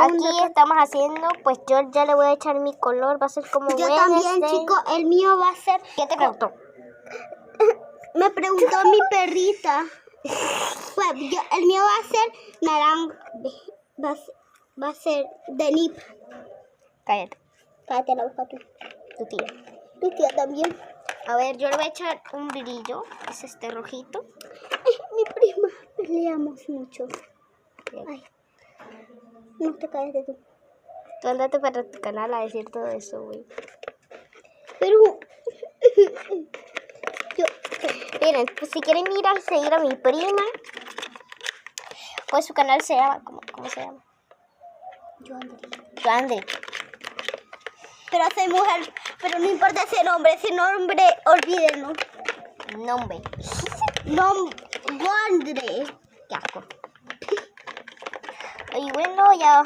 aquí estamos haciendo, pues yo ya le voy a echar mi color, va a ser como Yo también, chicos, el mío va a ser... ¿Qué te preguntó? Me preguntó mi perrita. Pues el mío va a ser naranja, va a ser de nip. Cállate. Cállate la boca tú. Tu tía. Tu tía también. A ver, yo le voy a echar un brillo, es este rojito. Mi prima, peleamos mucho. Ay, no te cállate tú. Tú andate para tu canal a decir todo eso, güey. Pero... Miren, pues si quieren ir a seguir a mi prima, pues su canal se llama, ¿cómo se llama? Yoandri. Pero soy mujer, pero no importa ese nombre, olvídenlo. Nombre. Yoandri. Qué asco. Y bueno, ya vamos a